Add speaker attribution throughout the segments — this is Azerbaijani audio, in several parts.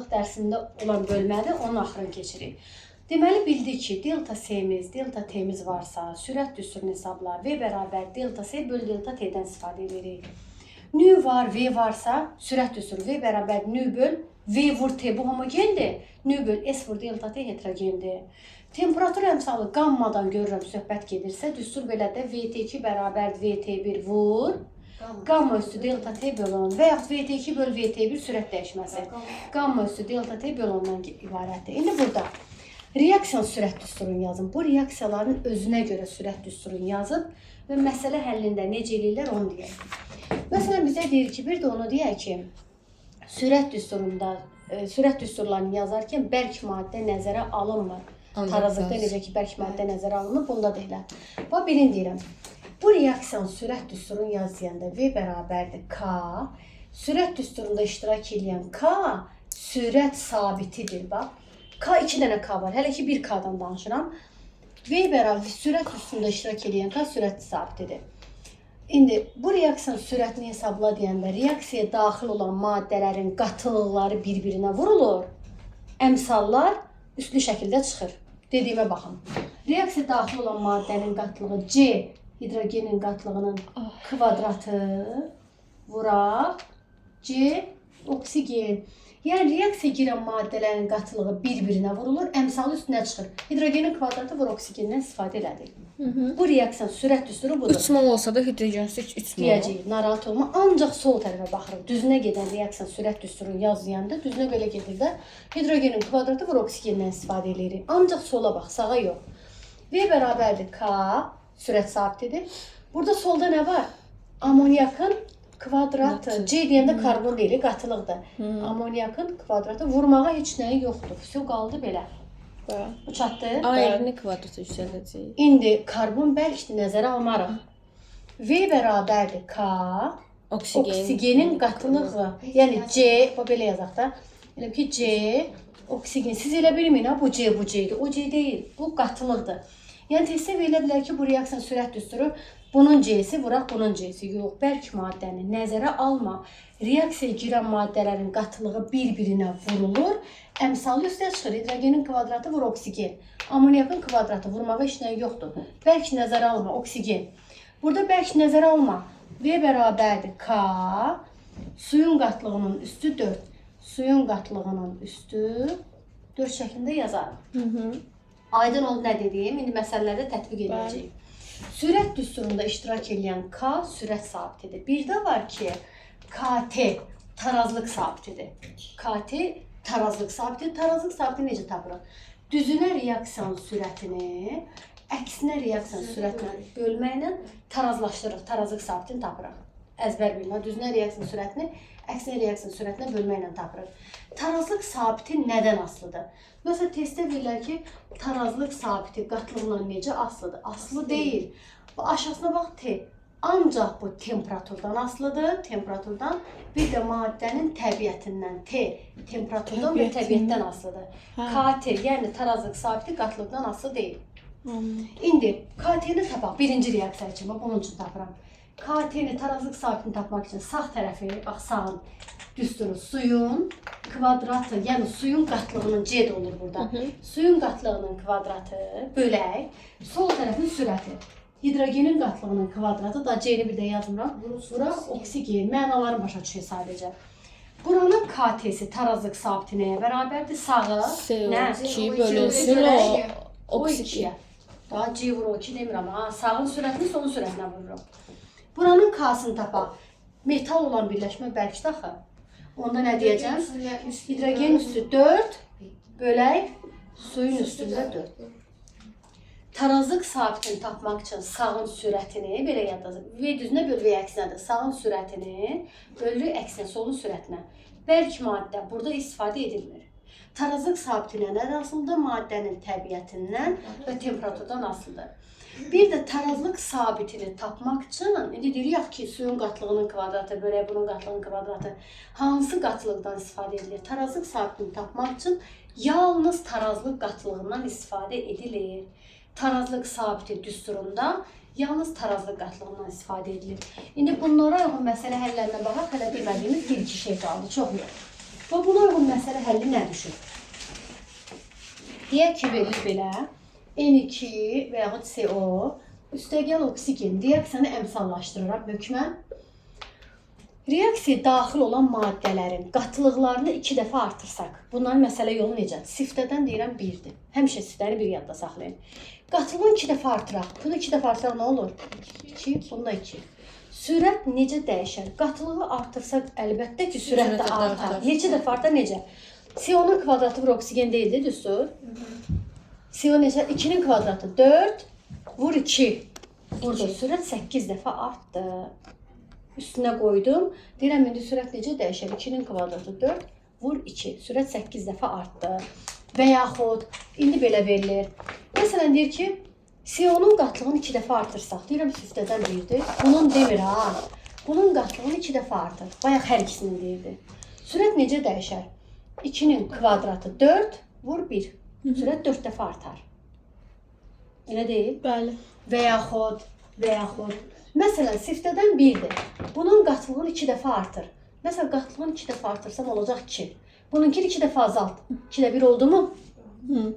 Speaker 1: dərsində olan bölmədir, onun axırını keçirik. Deməli bildik ki, delta T'miz varsa, sürət düsturunu hesabla, V bərabər delta S böl delta T'dən istifadə edirik. Nü var, V varsa, sürət düsturu V bərabər nü böl V vur T, bu homogendir. Nü böl S vur delta T heterogendir. Temperatur əmsalı qammadan görürəm söhbət gedirsə, düstur belə də VT2 bərabər VT1 vur. Qamma üstü delta T böl 10 və yaxud VT2 böl VT1 sürət dəyişməsi. Qamma üstü delta T böl 10-dan ibarətdir. İndi burada reaksiyan sürət düsturunu yazın. Bu reaksiyaların özünə görə sürət düsturunu yazıb və məsələ həllində necə eləyirlər onu deyək. Məsələn, bizə deyir ki, bir də onu deyək ki, sürət düsturlarını yazarkən bərk maddə nəzərə alınmır. Tarazlıqda necə ki, bərk maddə nəzərə alınır, bunda da elə. Bax, birini deyirəm. Bu reaksiyanın sürət düsturunu yazıyanda V bərabərdir K. Sürət düsturunda iştirak edən K sürət sabitidir. Bax, K 2 dənə K var. Hələ ki 1 K'dan danışıram. V bərabər sürət düsturunda iştirak edən K sürət sabitidir. İndi bu reaksiyanın sürətini hesabla deyəndə reaksiyaya daxil olan maddələrin qatılıqları bir-birinə vurulur. Əmsallar üstlü şəkildə çıxır. Dediyimə baxın. Reaksiyaya daxil olan maddənin qatılığı C hidrogenin qatlığının kvadratı vuraq C oksigen. Yəni reaksiyaya girən maddələrin qatılığı bir-birinə vurulur, əmsalı üstünə çıxır. Hidrogenin kvadratı vur oksigendən istifadə elədik. Bu reaksiyanın sürət düsturu budur.
Speaker 2: 3 mol olsa da hidrogen 3 mol.
Speaker 1: Deyəcəyik, narahat olma. Ancaq sol tərəfə baxırıq. Düzünə gedən reaksiyanın sürət düsturunu yazıyanda düzünə belə gedir də hidrogenin kvadratı vur oksigendən istifadə edirik. Ancaq sola bax, sağa yox. V bərabərdir K, sürət sabitidir. Burada solda nə var? Amoniyakın kvadratı. C deyəndə karbon deyil, qatılıqdır. Amoniyakın kvadratı vurmağa heç nəyi yoxdur. Su qaldı belə. Bu çatdı.
Speaker 2: Ayrını kvadratı yüksəldəcəyik.
Speaker 1: İndi karbon bərkdir, nəzərə almarıq. V bərabərdir K, oksigenin qatılığı. Yəni C, bu belə yazaq da. Elə ki C, oksigen. Siz elə bilməyin, bu C, bu C-dir. O C deyil, bu qatılıqdır. Yəni tezdə verilə bilər ki, bu reaksiyanın sürət düsturu bunun C'si vuraq, bunun C'si. Yox, bərk maddəni nəzərə alma. Reaksiyaya girən maddələrin qatılığı bir-birinə vurulur. Əmsalı üstə çıxır. Hidrogenin kvadratı vur oksigen. Amoniyakın kvadratı vurmağa heç nəyi yoxdur. Bərk nəzərə alma, oksigen. Burada bərk nəzərə alma. V bərabərdir K. Suyun qatlığının üstü 4. Suyun qatlığının üstü 4 şəklində yazarıq. Aydın oldu nə dediyim, indi məsələlərdə tətbiq edəcəyik. Sürət düsturunda iştirak edən K sürət sabitidir. Bir də var ki, KT tarazlıq sabitidir. KT tarazlıq sabitidir. Tarazlıq sabitini necə tapırıq? Düzünə reaksiyanın sürətini, əksinə reaksiyanın sürətini bölməklə tarazlaşdırırıq. Tarazlıq sabitini tapırıq. Əzbər bilmə. Düzünə reaksiyanın sürətini, əksinə reaksiyanın sürətinə bölməklə tapırıq. Tarazlıq sabiti nədən asılıdır? Məsələn, testdə verirlər ki, tarazlıq sabiti qatlığından necə asılıdır? Asılı deyil. Bu aşağısına bax T. Ancaq bu temperaturdan asılıdır. Temperaturdan bir də maddənin təbiətindən T. Temperaturdan və təbiətdən asılıdır. KT, yəni tarazlıq sabiti qatlıqdan asılı deyil. İndi KT-ni tapaq. Birinci reaksiya üçün, bunun üçün tapıram. KT-ni tarazlıq sabitini tapmaq üçün sağ tərəfi, bax sağın düsturu suyun kvadratı, yəni suyun qatlığının C də olur burada. Suyun qatlığının kvadratı bölək, sol tərəfin sürəti. Hidrogenin qatlığının kvadratı da C-ni bir də yazmıram. Vuraq oksigen, mənaları başa düşür sadəcə. Buranın KT-si tarazlıq sabiti nəyə bərabərdir? Sağı, nə?
Speaker 2: 2 bölünsün o oksigen.
Speaker 1: Daha C vur o 2 demirəm. Sağın sürətini solun sürətinə vururum. Buranın K-sını tapaq. Metal olan birləşmə bərkdir axı. Onda nə deyəcəm? Hidrogen üstü 4 bölək suyun üstündə 4. Tarazlıq sabitini tapmaq üçün sağın sürətini belə yadlasın. V düzünə böl V əksinədir. Sağın sürətini bölürük əksinə, solun sürətinə. Bərk maddə burada istifadə edilmir. Tarazlıq sabiti nədən asılıdır? Maddənin təbiətindən və temperaturdan asılıdır. Bir də tarazlıq sabitini tapmaq üçün, indi deyirik ki, suyun qatlığının kvadratı, bölək bunun qatlığının kvadratı hansı qatlıqdan istifadə edilir? Tarazlıq sabitini tapmaq üçün yalnız tarazlıq qatlığından istifadə edilir. Tarazlıq sabiti düsturunda yalnız tarazlıq qatlığından istifadə edilir. İndi bunlara uyğun məsələ həllərinə baxaq, hələ bilmədiyimiz bir-iki şey qaldı, çox yox. Və buna uyğun məsələ həlli nə düşür? Deyək ki, verilir belə. N2 və yaxud CO üstəgəl oksigen reaksiyanı əmsallaşdırıraq hökmən. Reaksiyaya daxil olan maddələrin qatılıqlarını 2 dəfə artırsaq, bunların məsələ yolu necə? Siftədən deyirəm 1-dir. Həmişə siftəni bir yadda saxlayın. Qatılığını 2 dəfə artıraq. Bunu 2 dəfə artıraq nə olur? 2, bunda 2. Sürət necə dəyişər? Qatılığı artırsaq əlbəttə ki, sürət də artar. Neçə dəfə artar, necə? CO-nun kvadratı vur oksigen deyildi, düzdür? CO necə? 2-nin kvadratı 4, vur 2. Burada sürət 8 dəfə artdı. Üstünə qoydum. Deyirəm, indi sürət necə dəyişər? 2-nin kvadratı 4, vur 2. Sürət 8 dəfə artdı. Və yaxud, indi belə verilir. Məsələn, deyir ki, CO-nun qatlığını 2 dəfə artırsaq. Deyirəm, siftədən 1-dir. Bunun demir, ha. Bunun qatlığını 2 dəfə artır. Bayaq hər ikisini deyirdi. Sürət necə dəyişər? 2-nin kvadratı 4, vur 1. Sürət 4 dəfə artar. Elə deyil?
Speaker 2: Bəli.
Speaker 1: Və yaxud. Məsələn, siftədən 1-dir. Bunun qatlığını 2 dəfə artır. Məsələn, qatlığını 2 dəfə artırsam olacaq 2. Bununkini 2 dəfə azalt. 2-də 1 oldu mu?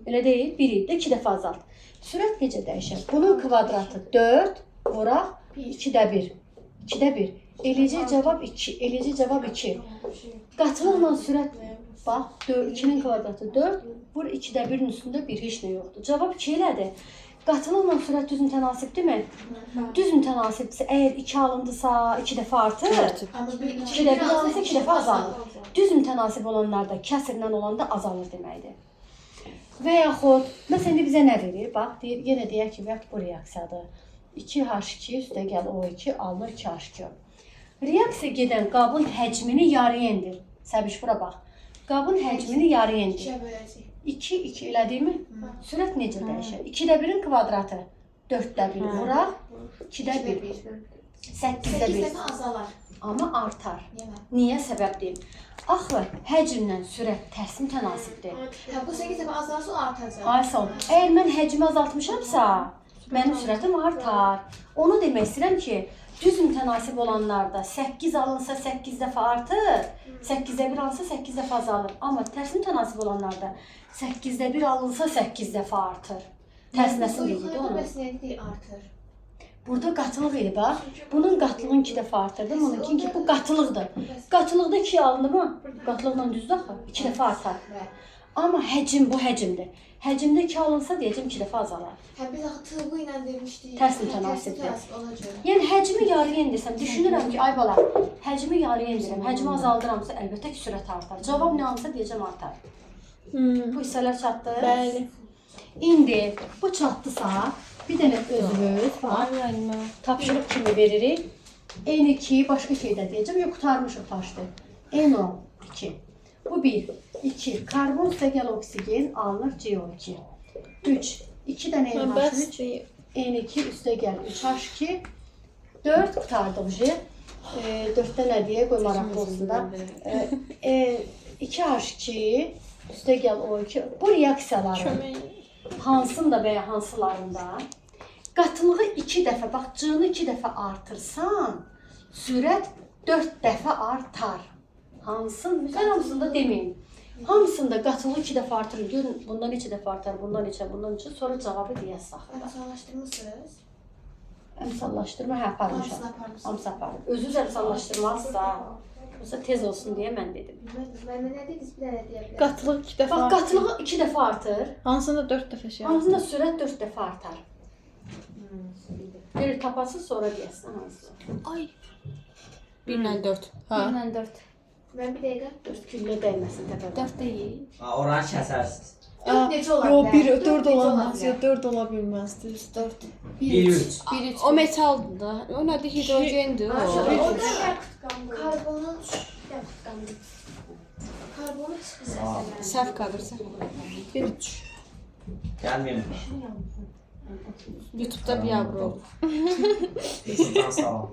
Speaker 1: Elə deyil, 1 idi, 2 dəfə azalt. Sürət necə dəyişər? Bunun kvadratı 4, vuraq 2-də 1. 2-də 1. Eləcə cavab 2. Eləcə cavab 2. Qatılıqla sürət, bax, 2-nin kvadratı 4, vur 2-də 1-in üstündə 1, heç nə yoxdur. Cavab 2 elədir. Qatılıqla sürət düz mütənasibdirmi? Düz mütənasibdirsə, əgər 2 alındısa 2 dəfə artır, 2-də 1 alınsa 2 dəfə azalır. Düz mütənasib olanlarda kəsrlə olanda azalır deməkdir. Və yaxud, məsələn, bizə nə verir? Bax, yenə deyək ki, bu reaksiyadır. 2H2 üstəgəl O2 alınır 2H2. Reaksiya gedən qabın həcmini yarıya endir. Səbiş, bura bax. Qabın həcmini yarıya endir. 2 elədiyimi? Sürət necə dəyişər? 2-də 1-in kvadratı 4-də 1 vuraq, 2-də 1, 8-də 1.
Speaker 3: azalar.
Speaker 1: Amma artar. Niyə səbəb deyim? Axı, həcmlə sürət tərs mütənasibdir.
Speaker 3: Bu 8 dəfə azalsa artacaq.
Speaker 1: Ay sağ ol. Əgər mən həcmi azaltmışamsa, mənim sürətim artar. Onu demək istəyirəm ki, düz mütənasib olanlarda 8 alınsa 8 dəfə artır, 8-də 1 alınsa 8 dəfə azalır. Amma tərs mütənasib olanlarda 8-də 1 alınsa 8 dəfə artır. Tərs nəsil deyildi onu.
Speaker 3: Bəs artır?
Speaker 1: Burada qatılıq idi, bax. Bunun qatılığını 2 dəfə artırdı, bununkin ki, bu qatılıqdır. Qatılıqda 2 alındı mı? Qatılıqla düzdür axı, 2 dəfə artar. Amma həcm bu həcmdir. Həcmdə 2 alınsa deyəcəm 2 dəfə azalar.
Speaker 3: Biz axı tığ ilə demişdik.
Speaker 1: Tərs mütənasibdir. Yəni həcmi yarıya endirsəm, düşünürəm ki, ay bala, həcmi yarıya endirirəm, həcmi azaldıramsa əlbəttə ki, sürət artar. Cavab nə alınsa deyəcəm artar. Bu hissələr çatdı?
Speaker 2: Bəli.
Speaker 1: İndi bu çatdısa, bir dənə özümüz tapşırıq kimi veririk. N2 başqa şeydə deyəcəm, yox, qutarmışıq taşdı. NO2. Bu 1, 2, karbon üstəgəl oksigen alınır CO2. 3, 2 dənə NH3, N2 üstəgəl 3H2, 4 qutardıq. 4-də nə deyə qoy maraqlı olsun da. 2H2 üstəgəl O2. Bu reaksiyaların hansında və ya hansılarında qatılığı 2 dəfə, bax, C-ni 2 dəfə artırsan, sürət 4 dəfə artar. Mən hamısında deməyin. Hamısında qatılığı 2 dəfə artırır. Görün, bundan 2 dəfə artar, bundan 2, bundan 2. Sonra cavabı deyəsiz axı.
Speaker 3: Əmsallaşdırmışsınız?
Speaker 1: Əmsallaşdırma, hə, aparmışam. Hamısı aparır. Özünüz əmsallaşdırmazsa, yoxsa tez olsun deyə mən dedim.
Speaker 3: Mən nə dediniz, bir dənə deyə bilərəm.
Speaker 2: Qatılıq 2 dəfə
Speaker 1: Bax,
Speaker 2: artır.
Speaker 1: qatılığı 2 dəfə artır.
Speaker 2: Hansında 4 dəfə şey?
Speaker 1: Hansında sürət 4 dəfə artar. Bir tapasız sonra deyəsən hansı.
Speaker 2: Ay. 1 ilə 4. Ha.
Speaker 3: 1 ilə 4. Mən bir dəqiqə
Speaker 1: 4 küllə dəyməsin təpədən.
Speaker 3: 4 deyil.
Speaker 4: Oranı kəsərsiniz.
Speaker 3: 4 necə ola
Speaker 2: Yo,
Speaker 3: bilər?
Speaker 2: 4 olamaz. Yo, 4 ola bilməz. Düz 4.
Speaker 4: 1-3.
Speaker 3: 1-3.
Speaker 2: O metaldır da. O nədir? Hidrogendir o.
Speaker 3: Orada karbonun karbonu çıxırsa.
Speaker 2: Səhv qalırsa. 1-3.
Speaker 4: Gəlməyim.
Speaker 2: YouTube-da bir yavru olur.
Speaker 4: Sizdən sağ ol.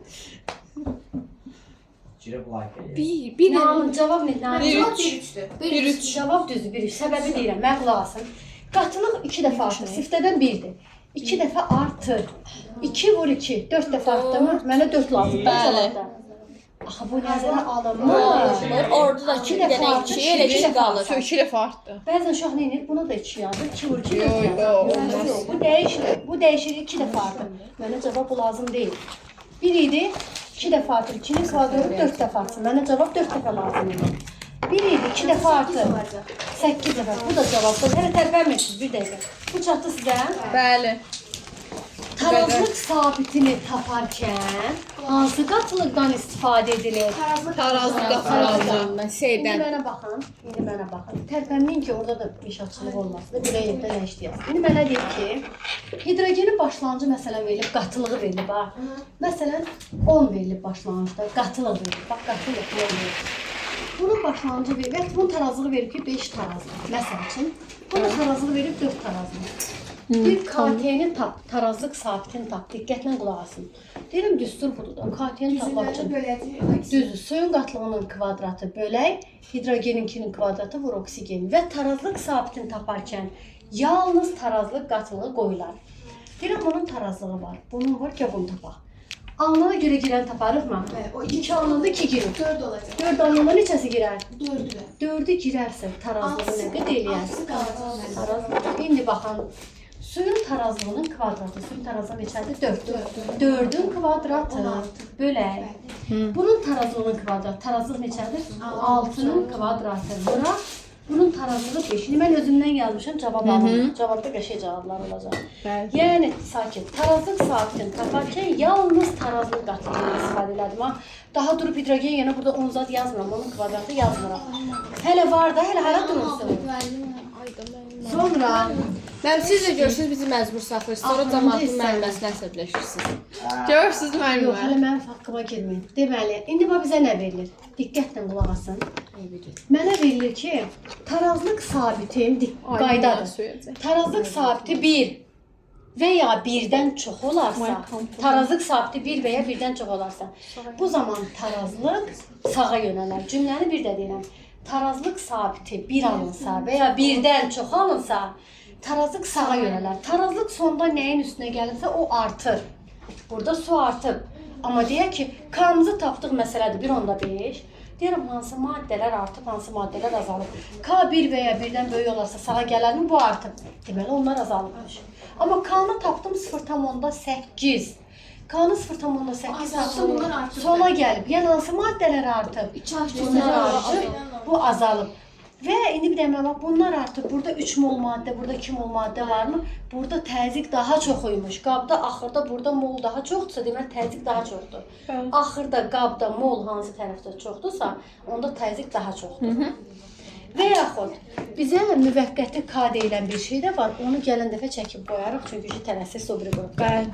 Speaker 4: Girib like edin.
Speaker 2: 1
Speaker 1: Nə alın, cavab nə?
Speaker 3: Cavab 1-3-dür.
Speaker 2: 1-3.
Speaker 1: Cavab düzdür, 1. Səbəbi deyirəm, mən qulaq asın. Qatılıq 2 dəfə artır, siftədən 1-dir. 2 dəfə artır. 2 vur 2, 4 dəfə artdı mı? Mənə 4 lazımdır cavabda. Axı bu nəzərə alınmaz.
Speaker 2: Orada da 2 dənə 2 elə bir şey qalır.
Speaker 5: Sökülə farklı.
Speaker 1: Bəzən uşaq nə edir? Buna da 2 yazır, 2 vur, 2
Speaker 5: Yox,
Speaker 1: yazır.
Speaker 5: olmaz.
Speaker 1: Yox, bu dəyişir. Bu dəyişir 2 dəfə artır. Mənə cavab bu lazım deyil. 1 idi, 2 dəfə artır. 2-nin kvadratı 4 dəfə artır. Mənə cavab 4 dəfə lazım idi. 1 idi, 2 dəfə artır. 8 dəfə. Bu da cavabdır. Hələ tərpənmirsiniz, bir dəqiqə. Bu çatdı sizə.
Speaker 5: Bəli.
Speaker 1: Tarazlıq sabitini taparkən hansı qatılıqdan istifadə edilir?
Speaker 5: Tarazlıq qatılmazdı.
Speaker 2: Mən
Speaker 1: İndi
Speaker 2: şeydən.
Speaker 1: mənə baxın, indi mənə baxın. Tərpənməyin ki, orada da işatçılıq olmasın da, belə yerdə nə işləyəsiniz. İndi mənə deyir ki, hidrogenin başlanğıcı məsələn verilib, qatılığı verilib, ha. Məsələn, 10 verilib başlanğıcda, qatılıq verilib, bax, qatılıq 10 verilib. Bunun başlanğıcı verilib, və bunun tarazlığı verib ki, 5 tarazlıq, məsəl üçün. Bunun tarazlığı verib 4 tarazlıq. Bir KT-ni tap, tarazlıq sabitini tap, diqqətlə qulaq asın. Deyirəm, düstur budur da, KT-ni tapmaq üçün. Düzdür, suyun qatlığının kvadratı bölək, hidrogeninkinin kvadratı vur oksigeni və tarazlıq sabitini taparkən yalnız tarazlıq qatlığı qoyular. Deyirəm, bunun tarazlığı var, bunun var ki, bunu tapaq. Alnına görə girən taparıq mı?
Speaker 3: O
Speaker 1: 2 alnında 2 girir.
Speaker 3: 4 olacaq.
Speaker 1: 4 alnında neçəsi girər?
Speaker 3: 4'ü de.
Speaker 1: 4'ü girərsə tarazlığı nə qədər eləyər?
Speaker 3: 6 kalacaq.
Speaker 1: Tarazlıq. İndi baxın. Suyun tarazlığının kvadratı. Suyun tarazlığı neçədir? 4. 4'ün kvadratı bölək. Bunun tarazlığının kvadratı. Tarazlıq neçədir? 6'nın kvadratı. Bura bunun tarazlığı 5. Mən özümdən yazmışam, cavab aldım. Cavabda qəşəng cavablar olacaq.
Speaker 5: Bəli.
Speaker 1: Yəni sakit. Tarazlıq sabitini taparkən yalnız tarazlıq qatılığını istifadə elədim. Ha. Daha durub hidrogen yana burada 10 zat yazmıram. Onun kvadratı yazmıram. Hələ var da, hələ hara durursun? Sonra
Speaker 2: Mən siz də görürsünüz bizi məcbur saxlayırsınız. Sonra cəmaatın müəlliməsinə əsəbləşirsiniz.
Speaker 5: Görürsüz
Speaker 1: yox,
Speaker 5: müəllimə?
Speaker 1: hələ mənim haqqıma girməyin. Deməli, indi bax bizə nə verilir? Diqqətlə qulaq asın. Mənə verilir ki, tarazlıq sabitin qaydadır. Tarazlıq sabiti 1 və ya 1-dən çox olarsa, tarazlıq sabiti 1 və ya 1-dən çox olarsa, bu zaman tarazlıq sağa yönələr. Cümləni bir də deyirəm. Tarazlıq sabiti 1 alınsa və ya 1-dən çox alınsa, tarazlıq sağa yönələr. Tarazlıq sonda nəyin üstünə gəlirsə o artır. Burada su artıb. Amma deyək ki, K-mızı tapdıq məsələdir 1/5. Deyirəm, hansı maddələr artıb, hansı maddələr azalıb. K1 və ya 1-dən böyük olarsa sağa gələrmi? Bu artıb. Deməli, onlar azalıbmış. Amma K-nı tapdım 0,8. K-nı 0,8 tapdım,
Speaker 3: bunlar artıb.
Speaker 1: sola gəlib. Yəni, hansı maddələr artıb? Bunlar artıb, bu azalıb. Və indi bir də mən bax, bunlar artıq burada 3 mol maddə, burada 2 mol maddə varmı? Burada təzyiq daha çoxuymuş. Qabda, axırda burada mol daha çoxdursa, deməli təzyiq daha çoxdur. Axırda, qabda mol hansı tərəfdə çoxdursa, onda təzyiq daha çoxdur. Və yaxud bizə müvəqqəti K deyilən bir şey də var. Onu gələn dəfə çəkib qoyarıq, çünki tələsiz o biri qrup.
Speaker 5: Bəli.